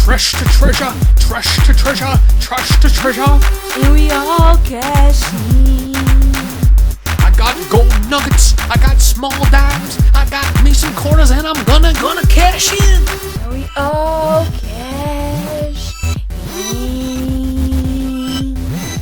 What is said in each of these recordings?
Trash to treasure, trash to treasure, trash to treasure. And we all cash in. I got gold nuggets, I got small dimes, I got me some quarters, and I'm gonna cash in. And we all cash in.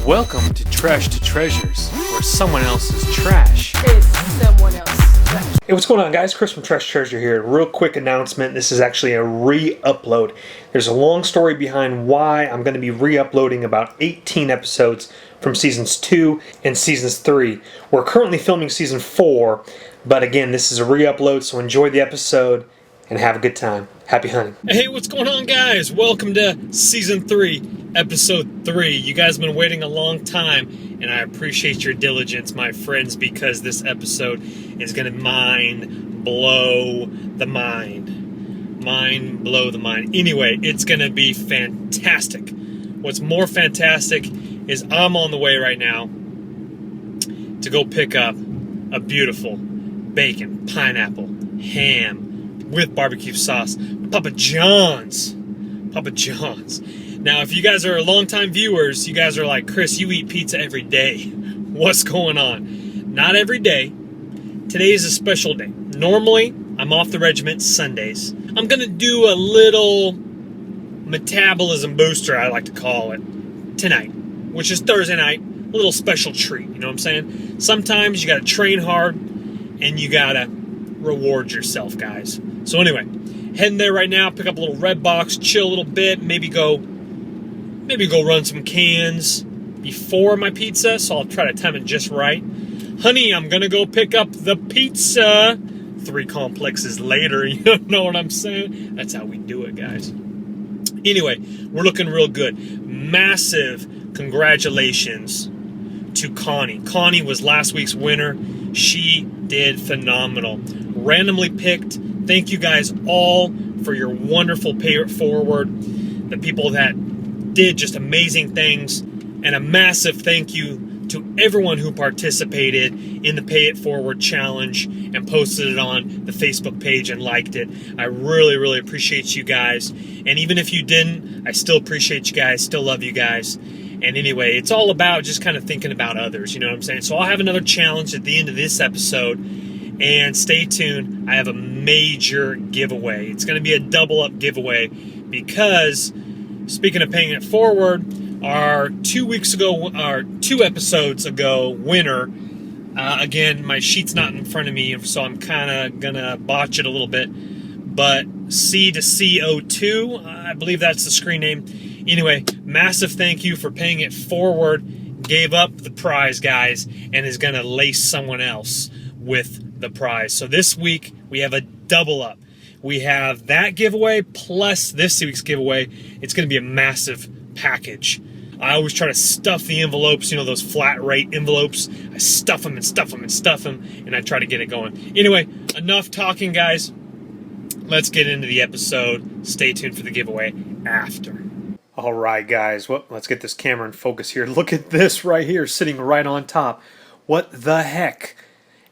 Welcome to Trash to Treasures, where someone else's trash It's someone else's trash. Hey, what's going on, guys? Chris from Trash Treasure here. Real quick announcement. This is actually a re-upload. There's a long story behind why I'm going to be re-uploading about 18 episodes from Seasons 2 and Seasons 3. We're currently filming Season 4, but again, this is a re-upload, so enjoy the episode and have a good time. Happy hunting. Hey, what's going on, guys? Welcome to Season 3, Episode 3. You guys have been waiting a long time, and I appreciate your diligence, my friends, because this episode is going to mind blow the mind. Mind blow the mind. Anyway, it's going to be fantastic. What's more fantastic is I'm on the way right now to go pick up a beautiful bacon, pineapple, ham with barbecue sauce, Papa John's. Papa John's. Now, if you guys are longtime viewers, you guys are like, Chris, you eat pizza every day. What's going on? Not every day. Today is a special day. Normally, I'm off the regiment Sundays. I'm going to do a little metabolism booster, I like to call it, tonight, which is Thursday night. A little special treat, you know what I'm saying? Sometimes you got to train hard and you got to reward yourself, guys. So anyway, heading there right now, pick up a little red box, chill a little bit, maybe go run some cans before my pizza, so I'll try to time it just right. Honey, I'm gonna go pick up the pizza 3 complexes later, you know what I'm saying? That's how we do it, guys. Anyway, we're looking real good. Massive congratulations to Connie. Connie was last week's winner. She did phenomenal. Randomly picked. Thank you guys all for your wonderful pay it forward. The people that did just amazing things, and a massive thank you to everyone who participated in the Pay It Forward challenge and posted it on the Facebook page and liked it. I really, really appreciate you guys. And even if you didn't, I still appreciate you guys, still love you guys. And anyway, it's all about just kind of thinking about others, you know what I'm saying? So I'll have another challenge at the end of this episode. And stay tuned, I have a major giveaway. It's going to be a double-up giveaway because, speaking of paying it forward, our 2 episodes ago winner, again, my sheet's not in front of me, so I'm kind of going to botch it a little bit, but C to CO2, I believe that's the screen name. Anyway, massive thank you for paying it forward, gave up the prize, guys, and is going to lace someone else with the prize. So this week we have a double up. We have that giveaway plus this week's giveaway. It's going to be a massive package. I always try to stuff the envelopes, you know, those flat rate envelopes. I stuff them and stuff them and stuff them, and I try to get it going. Anyway, enough talking, guys. Let's get into the episode. Stay tuned for the giveaway after. All right, guys. Well, let's get this camera in focus here. Look at this right here, sitting right on top. What the heck?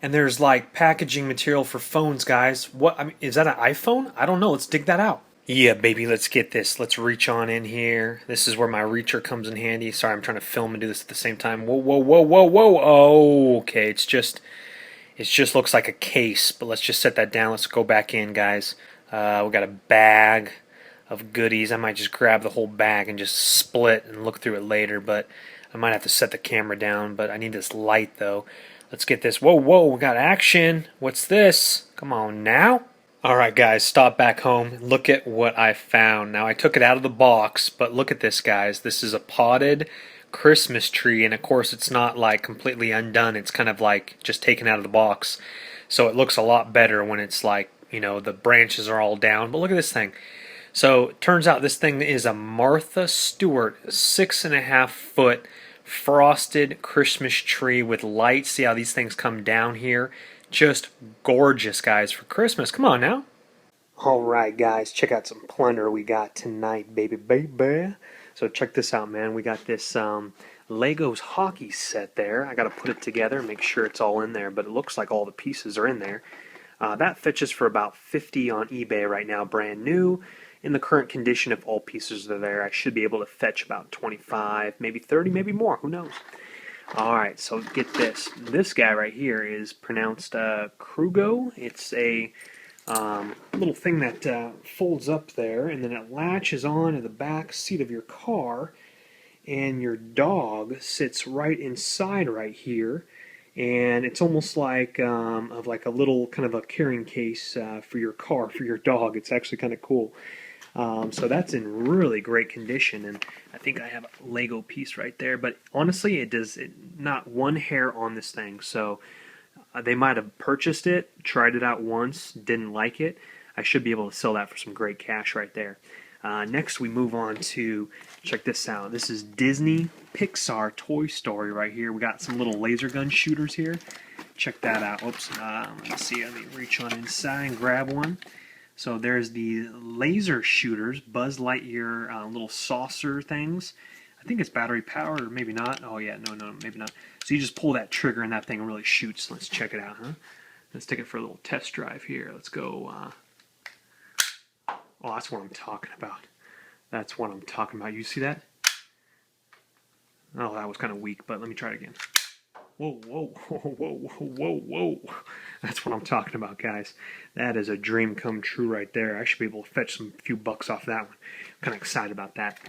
And there's like packaging material for phones, guys. What? I mean, is that an iPhone? I don't know. Let's dig that out. Yeah, baby, let's get this. Let's reach on in here. This is where my reacher comes in handy. Sorry, I'm trying to film and do this at the same time. Whoa, whoa, whoa, whoa, whoa. Oh, okay. It just looks like a case, but let's just set that down. Let's go back in, guys. We got a bag of goodies. I might just grab the whole bag and just split and look through it later, but I might have to set the camera down, but I need this light, though. Let's get this. Whoa, whoa, we got action. What's this? Come on now. All right, guys, stop back home. Look at what I found. Now, I took it out of the box, but look at this, guys. This is a potted Christmas tree, and of course, it's not like completely undone. It's kind of like just taken out of the box. So it looks a lot better when it's like, you know, the branches are all down. But look at this thing. So it turns out this thing is a Martha Stewart 6.5 foot frosted Christmas tree with lights. See how these things come down here? Just gorgeous, guys, for Christmas. Come on now. All right, guys, check out some plunder we got tonight, baby. So check this out, man. We got this Legos hockey set there. I got to put it together, make sure it's all in there, but it looks like all the pieces are in there. That fetches for about $50 on eBay right now, brand new. in the current condition, if all pieces are there, I should be able to fetch about 25, maybe 30, maybe more. Who knows? All right, so get this. This guy right here is pronounced Krugo. It's a little thing that folds up there, and then it latches on to the back seat of your car, and your dog sits right inside right here, and it's almost like of like a little kind of a carrying case for your car for your dog. It's actually kind of cool. So that's in really great condition, and I think I have a Lego piece right there. But honestly, not one hair on this thing. So they might have purchased it, tried it out once, didn't like it. I should be able to sell that for some great cash right there. Next, we move on to, check this out. This is Disney Pixar Toy Story right here. We got some little laser gun shooters here. Check that out. Oops. Let me see. Let me reach on inside and grab one. So there's the laser shooters, Buzz Lightyear little saucer things. I think it's battery powered, or maybe not. Oh yeah, no, maybe not. So you just pull that trigger and that thing really shoots. Let's check it out, huh? Let's take it for a little test drive here. Let's go. Oh, that's what I'm talking about. That's what I'm talking about. You see that? Oh, that was kind of weak, but let me try it again. Whoa, whoa, whoa, whoa, whoa, whoa. That's what I'm talking about, guys. That is a dream come true right there. I should be able to fetch some few bucks off that one. I'm kind of excited about that.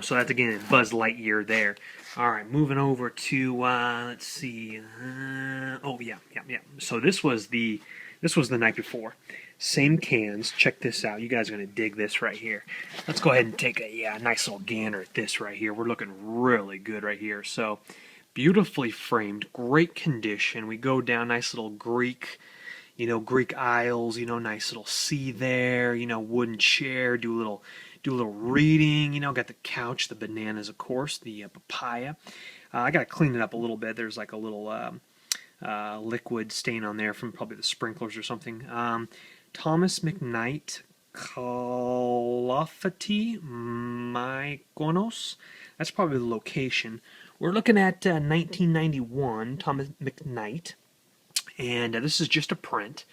So that's, again, Buzz Lightyear there. All right, moving over to, let's see. Oh, yeah. So this was the night before. Same cans. Check this out. You guys are going to dig this right here. Let's go ahead and take a nice little gander at this right here. We're looking really good right here. So beautifully framed, great condition. We go down, nice little Greek aisles, nice little sea there, wooden chair, do a little reading, got the couch, the bananas, of course, the papaya. I got to clean it up a little bit. There's like a little liquid stain on there from probably the sprinklers or something. Thomas McKnight, Kalafati, Mykonos. That's probably the location. We're looking at 1991, Thomas McKnight, and this is just a print,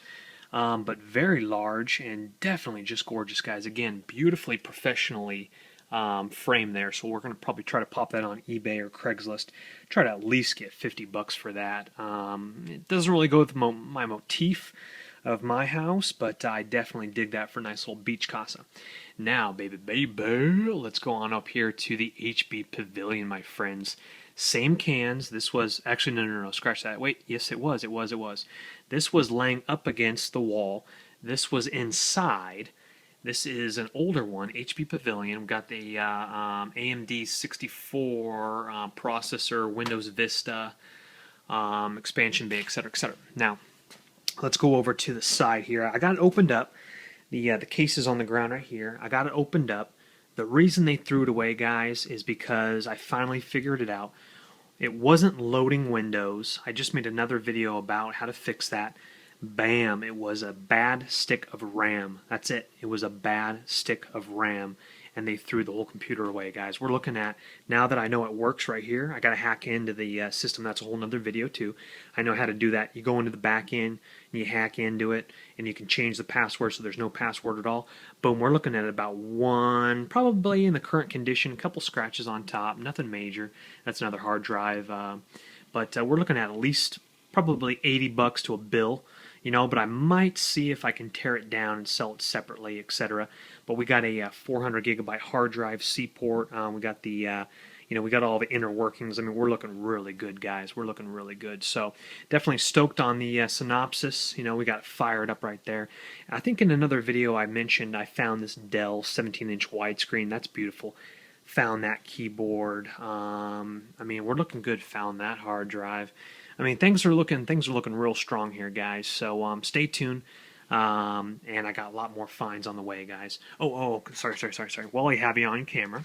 but very large and definitely just gorgeous, guys. Again, beautifully professionally framed there, so we're going to probably try to pop that on eBay or Craigslist. Try to at least get $50 for that. It doesn't really go with my motif of my house, but I definitely dig that for a nice little beach casa. Now, baby, let's go on up here to the HB Pavilion, my friends. Same cans. This was, actually, no, scratch that. Wait, yes, it was. This was laying up against the wall. This was inside. This is an older one, HB Pavilion. We've got the AMD 64 processor, Windows Vista, expansion bay, etc., etc. Now, let's go over to the side here. I got it opened up. The case is on the ground right here. I got it opened up. The reason they threw it away, guys, is because I finally figured it out. It wasn't loading Windows. I just made another video about how to fix that. Bam! It was a bad stick of RAM. That's it. It was a bad stick of RAM. And they threw the whole computer away, guys. We're looking at, now that I know it works right here, I got to hack into the system. That's a whole nother video too. I know how to do that. You go into the back end, and you hack into it, and you can change the password so there's no password at all. Boom, we're looking at about one, probably in the current condition, a couple scratches on top, nothing major. That's another hard drive. But we're looking at least probably $80 to a bill. But I might see if I can tear it down and sell it separately, etc. But we got a 400 gigabyte hard drive, C-port. We got the, we got all the inner workings. I mean, we're looking really good, guys. We're looking really good. So definitely stoked on the synopsis. We got it fired up right there. I think in another video I mentioned I found this Dell 17-inch widescreen. That's beautiful. Found that keyboard. I mean, we're looking good. Found that hard drive. I mean, things are looking real strong here, guys. So stay tuned. And I got a lot more finds on the way, guys. Oh, sorry. While I have you on camera,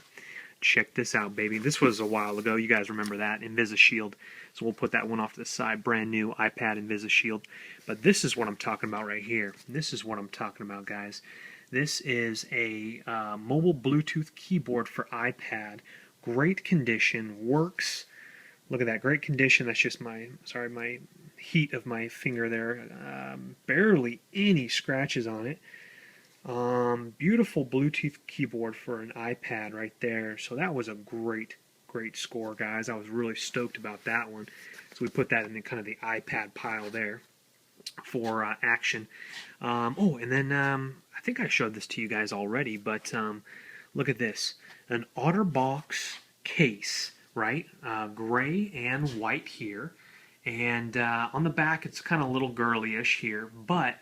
check this out, baby. This was a while ago. You guys remember that InvisiShield. So we'll put that one off to the side. Brand new iPad InvisiShield. But this is what I'm talking about right here. This is what I'm talking about, guys. This is a mobile Bluetooth keyboard for iPad. Great condition. Works. Look at that, great condition. That's just my heat of my finger there. Barely any scratches on it. Beautiful Bluetooth keyboard for an iPad right there. So that was a great score, guys. I was really stoked about that one. So we put that in the kind of the iPad pile there for action. Oh, and then I think I showed this to you guys already, but look at this. An OtterBox case, right? Gray and white here. And on the back, it's kind of a little girly-ish here, but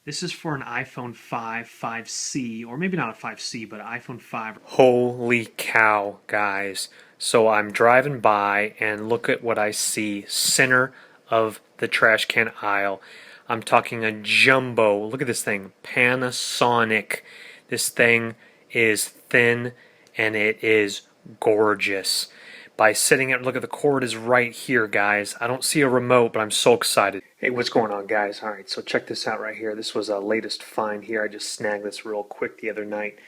this is for an iPhone 5, 5C, or maybe not a 5C, but an iPhone 5. Holy cow, guys. So I'm driving by, and look at what I see. Center of the trash can aisle. I'm talking a jumbo. Look at this thing. Panasonic. This thing is thin, and it is gorgeous. By sitting it, look at the cord is right here, guys. I don't see a remote, but I'm so excited. Hey, what's going on, guys? All right, so check this out right here. This was a latest find here. I just snagged this real quick the other night,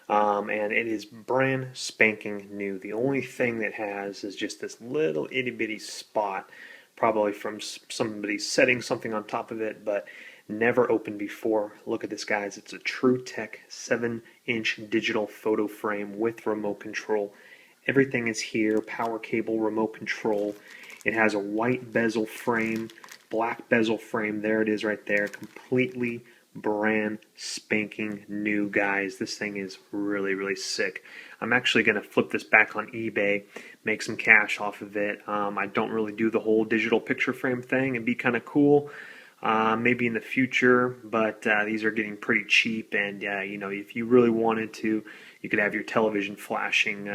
and it is brand spanking new. The only thing that has is just this little itty bitty spot, probably from somebody setting something on top of it, but never opened before. Look at this, guys. It's a TrueTech 7-inch digital photo frame with remote control. Everything is here, power cable, remote control. It has a white bezel frame, black bezel frame. There it is right there. Completely brand spanking new, guys. This thing is really sick. I'm actually going to flip this back on eBay, make some cash off of it. I don't really do the whole digital picture frame thing. It'd be kind of cool. Maybe in the future, but these are getting pretty cheap, and you know, if you really wanted to, you could have your television flashing,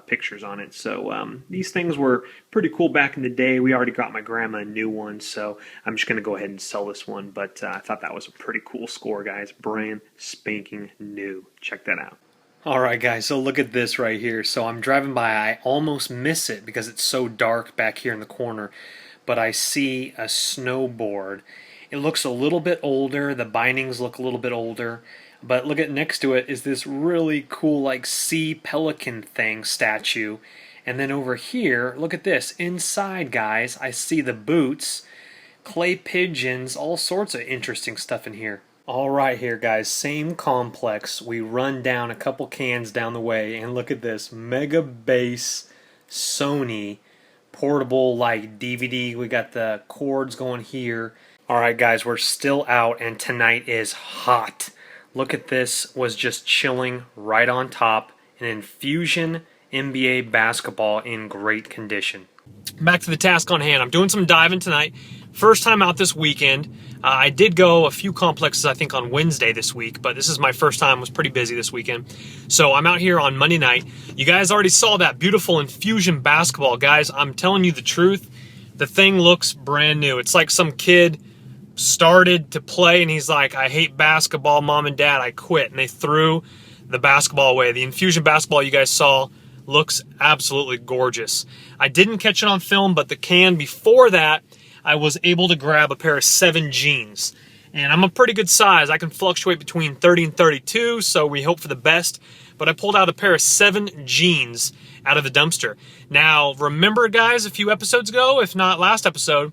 pictures on it. So these things were pretty cool back in the day. We already got my grandma a new one, so I'm just going to go ahead and sell this one, but I thought that was a pretty cool score, guys. Brand spanking new. Check that out. Alright guys, so look at this right here. So I'm driving by, I almost miss it because it's so dark back here in the corner, but I see a snowboard. It looks a little bit older, the bindings look a little bit older, but look at next to it is this really cool like sea pelican thing statue. And then over here, look at this, inside guys, I see the boots, clay pigeons, all sorts of interesting stuff in here. Alright here guys, same complex. We run down a couple cans down the way and look at this Mega Bass Sony portable like DVD. We got the cords going here. Alright guys, we're still out and tonight is hot. Look at this, was just chilling right on top. An Infusion NBA basketball in great condition. Back to the task on hand. I'm doing some diving tonight. First time out this weekend. I did go a few complexes, I think, on Wednesday this week, but this is my first time. I was pretty busy this weekend. So I'm out here on Monday night. You guys already saw that beautiful Infusion basketball. Guys, I'm telling you the truth. The thing looks brand new. It's like some kid started to play and he's like, I hate basketball, mom and dad, I quit. And they threw the basketball away. The Infusion basketball you guys saw looks absolutely gorgeous. I didn't catch it on film, but the can before that, I was able to grab a pair of 7 jeans. And I'm a pretty good size. I can fluctuate between 30 and 32, so we hope for the best. But I pulled out a pair of 7 jeans out of the dumpster. Now, remember, guys, a few episodes ago, if not last episode,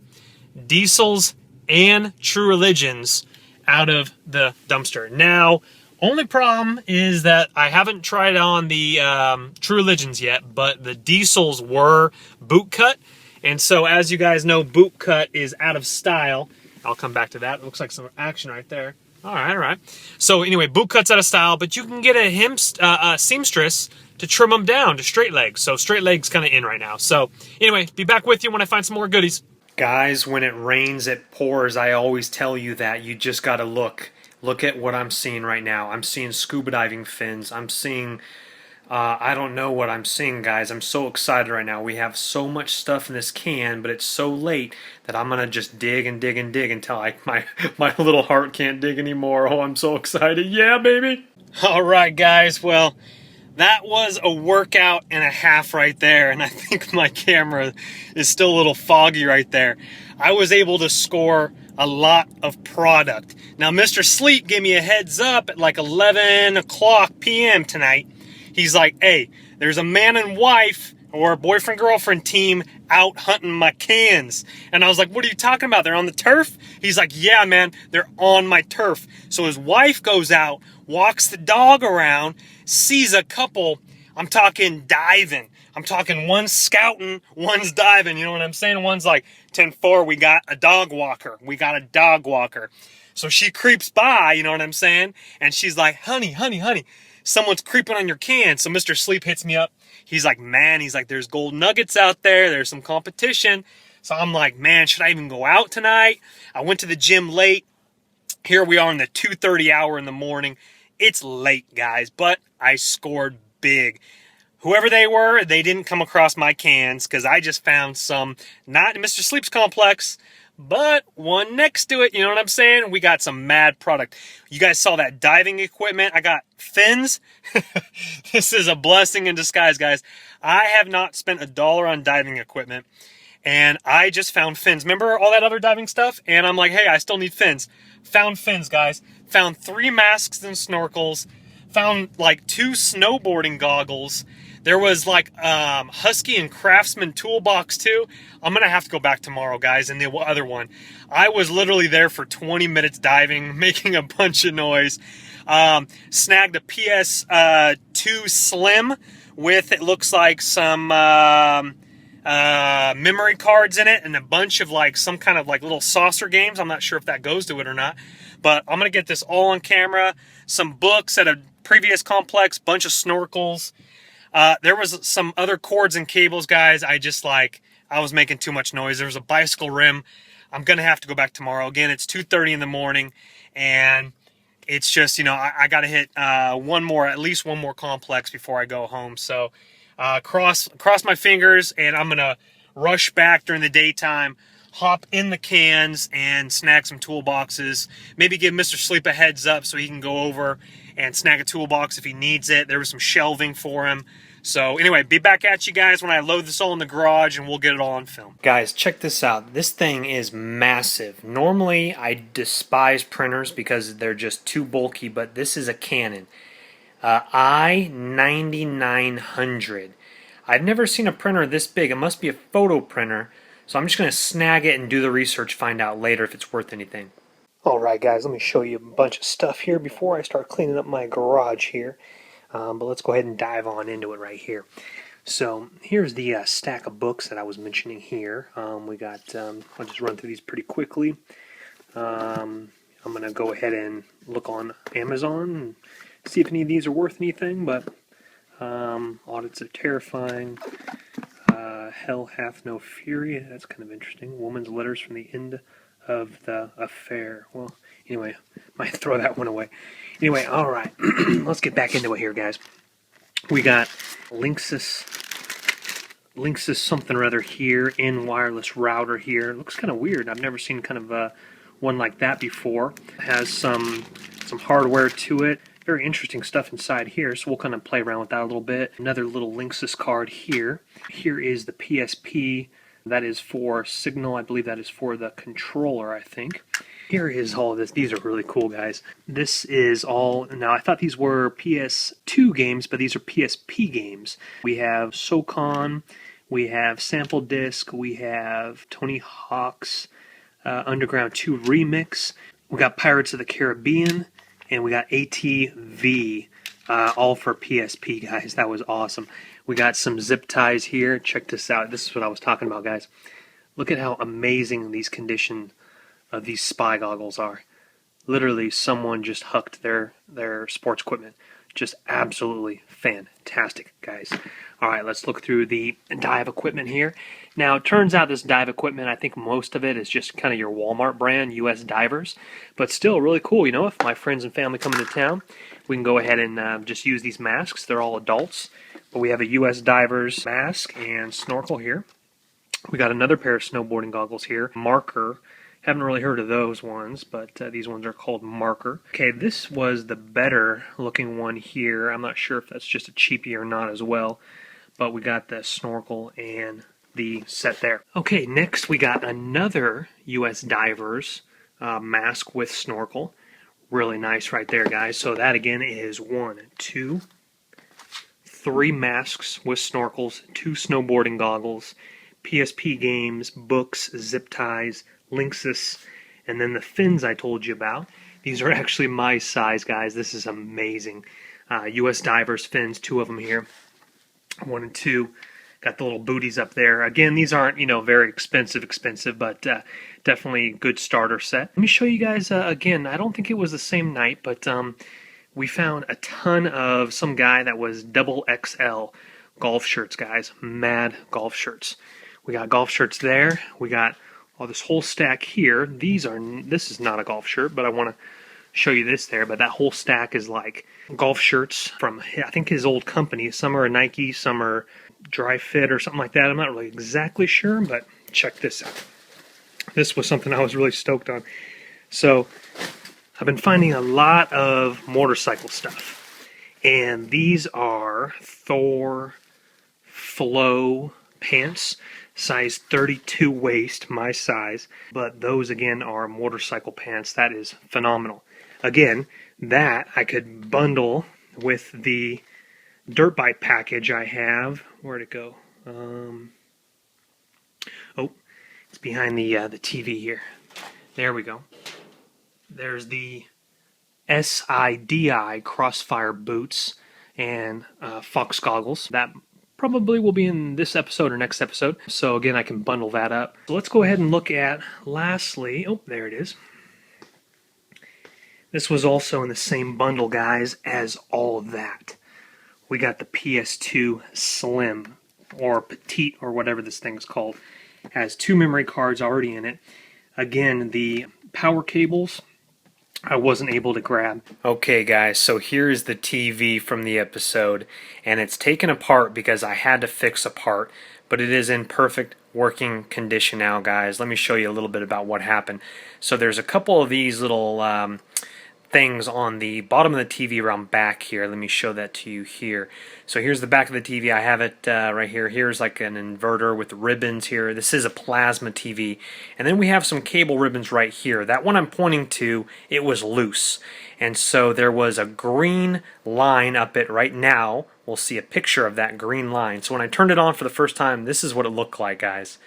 Diesels and True Religions out of the dumpster. Now, only problem is that I haven't tried on the True Religions yet, but the Diesels were boot cut. And so, as you guys know, boot cut is out of style. I'll come back to that. It looks like some action right there. All right. So anyway, boot cut's out of style, but you can get a seamstress to trim them down to straight legs. So straight legs kind of in right now. So anyway, be back with you when I find some more goodies. Guys, when it rains, it pours. I always tell you that. You just got to look. Look at what I'm seeing right now. I'm seeing scuba diving fins. I'm seeing... I don't know what I'm seeing, guys. I'm so excited right now. We have so much stuff in this can, but it's so late that I'm going to just dig and dig and dig until my little heart can't dig anymore. Oh, I'm so excited. Yeah, baby. All right, guys. Well, that was a workout and a half right there, and I think my camera is still a little foggy right there. I was able to score a lot of product. Now, Mr. Sleep gave me a heads up at like 11 o'clock p.m. tonight. He's like, hey, there's a man and wife or boyfriend-girlfriend team out hunting my cans. And I was like, what are you talking about? They're on the turf? He's like, yeah, man, they're on my turf. So his wife goes out, walks the dog around, sees a couple, I'm talking diving. I'm talking one's scouting, one's diving, you know what I'm saying? One's like, 10-4, we got a dog walker. We got a dog walker. So she creeps by, you know what I'm saying? And she's like, honey, honey, honey, someone's creeping on your can. So Mr. Sleep hits me up. He's like, man, he's like, there's gold nuggets out there. There's some competition. So I'm like, man, should I even go out tonight? I went to the gym late. Here we are in the 2:30 hour in the morning. It's late, guys, but I scored big. Whoever they were, they didn't come across my cans because I just found some, not in Mr. Sleep's complex, but one next to it, you know what I'm saying? We got some mad product. You guys saw that diving equipment. I got fins. This is a blessing in disguise, guys. I have not spent $1 on diving equipment, and I just found fins. Remember all that other diving stuff? And I'm like, hey, I still need fins. Found fins, guys. Found 3 masks and snorkels. Found like 2 snowboarding goggles. There was like Husky and Craftsman toolbox too. I'm going to have to go back tomorrow, guys, and the other one. I was literally there for 20 minutes diving, making a bunch of noise. Snagged a PS2 Slim with, it looks like, some memory cards in it and a bunch of like some kind of like little saucer games. I'm not sure if that goes to it or not. But I'm going to get this all on camera. Some books at a previous complex, bunch of snorkels. There was some other cords and cables, guys. I was making too much noise. There was a bicycle rim. I'm going to have to go back tomorrow. Again, it's 2:30 in the morning, and it's just, you know, I got to hit at least one more complex before I go home. So cross my fingers, and I'm going to rush back during the daytime, hop in the cans, and snag some toolboxes. Maybe give Mr. Sleep a heads up so he can go over and snag a toolbox if he needs it. There was some shelving for him. So anyway, be back at you guys when I load this all in the garage, and we'll get it all on film. Guys, check this out. This thing is massive. Normally, I despise printers because they're just too bulky, but this is a Canon i9900. I've never seen a printer this big. It must be a photo printer. So I'm just going to snag it and do the research, find out later if it's worth anything. Alright guys, let me show you a bunch of stuff here before I start cleaning up my garage here. But let's go ahead and dive on into it right here. So here's the stack of books that I was mentioning here. We got, I'll just run through these pretty quickly. I'm going to go ahead and look on Amazon and see if any of these are worth anything. But Audits Are Terrifying. Hell Hath No Fury. That's kind of interesting. Woman's Letters from the End of the Affair. Well, anyway, might throw that one away. Anyway, alright. Let's get back into it here, guys. We got Linksys something or other here, in wireless router here. It looks kind of weird. I've never seen kind of one like that before. It has some hardware to it. Very interesting stuff inside here, so we'll kind of play around with that a little bit. Another little Linksys card here. Here is the PSP. That is for Signal. I believe that is for the controller, I think. Here is all of this. These are really cool, guys. This is all... Now, I thought these were PS2 games, but these are PSP games. We have SOCON. We have Sample Disc. We have Tony Hawk's Underground 2 Remix. We got Pirates of the Caribbean. And we got ATV, all for PSP, guys. That was awesome. We got some zip ties here. Check this out. This is what I was talking about, guys. Look at how amazing these condition of these spy goggles are. Literally, someone just hucked their sports equipment. Just absolutely fantastic, guys. All right, let's look through the dive equipment here. Now, it turns out this dive equipment, I think most of it is just kind of your Walmart brand, U.S. divers. But still really cool, you know, if my friends and family come into town, we can go ahead and just use these masks. They're all adults. But we have a U.S. divers mask and snorkel here. We got another pair of snowboarding goggles here. Marker. Haven't really heard of those ones, but these ones are called Marker. Okay, this was the better looking one here. I'm not sure if that's just a cheapie or not as well, but we got the snorkel and the set there. Okay, next we got another U.S. Divers mask with snorkel. Really nice right there, guys. So that again is 1, 2, 3 masks with snorkels, 2 snowboarding goggles, PSP games, books, zip ties, Linksys, and then the fins I told you about. These are actually my size, guys. This is amazing. US Divers fins, 2 of them here. 1 and 2. Got the little booties up there. Again, these aren't, very expensive, but definitely a good starter set. Let me show you guys, again, I don't think it was the same night, but we found a ton of some guy that was double XL golf shirts, guys. Mad golf shirts. We got golf shirts there. We got this whole stack here. This is not a golf shirt, but I want to show you this there. But that whole stack is like golf shirts from, I think, his old company. Some are Nike, some are Dry Fit or something like that. I'm not really exactly sure, but check this out. This was something I was really stoked on. So I've been finding a lot of motorcycle stuff, and these are Thor Flow pants, size 32 waist, my size, but those again are motorcycle pants. That is phenomenal. Again, that I could bundle with the dirt bike package I have. Where'd it go? Oh, it's behind the TV here. There we go. There's the SIDI Crossfire boots and Fox goggles. That probably will be in this episode or next episode. So again, I can bundle that up. So let's go ahead and look at, lastly, oh, there it is. This was also in the same bundle, guys, as all of that. We got the PS2 Slim, or Petite, or whatever this thing is called. Has 2 memory cards already in it. Again, the power cables I wasn't able to grab. Okay, guys, so here's the TV from the episode, and it's taken apart because I had to fix a part, but it is in perfect working condition now, guys. Let me show you a little bit about what happened. So there's a couple of these little things on the bottom of the TV around back here. Let me show that to you here. So here's the back of the TV. I have it right here. Here's like an inverter with ribbons here. This is a plasma TV. And then we have some cable ribbons right here. That one I'm pointing to, it was loose. And so there was a green line up it right now. We'll see a picture of that green line. So when I turned it on for the first time, this is what it looked like, guys.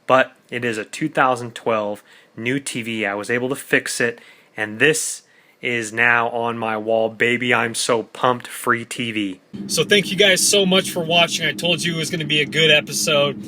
But it is a 2012 new TV. I was able to fix it, and this is now on my wall. Baby, I'm so pumped. Free TV. So thank you guys so much for watching. I told you it was going to be a good episode.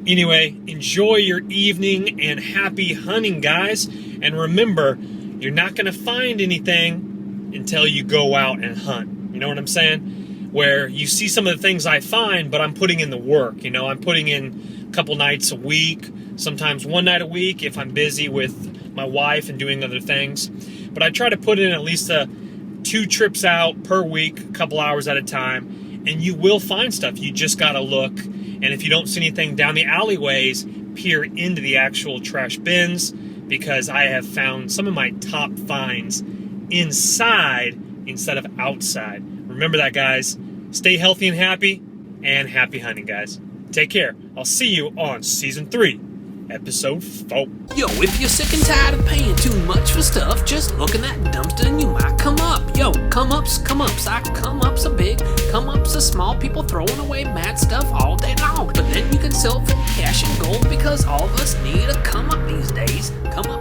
Anyway, enjoy your evening and happy hunting, guys. And remember, you're not going to find anything until you go out and hunt. You know what I'm saying? Where you see some of the things I find, but I'm putting in the work. I'm putting in a couple nights a week, sometimes one night a week if I'm busy with my wife and doing other things. But I try to put in at least 2 trips out per week, a couple hours at a time, and you will find stuff. You just got to look. And if you don't see anything down the alleyways, peer into the actual trash bins, because I have found some of my top finds inside instead of outside. Remember that, guys. Stay healthy and happy hunting, guys. Take care. I'll see you on Season 3. Episode 4. Yo, if you're sick and tired of paying too much for stuff, just look in that dumpster and you might come up. Yo, come ups. Come ups are big, come ups are small. People throwing away mad stuff all day long. But then you can sell for cash and gold, because all of us need a come up these days. Come up.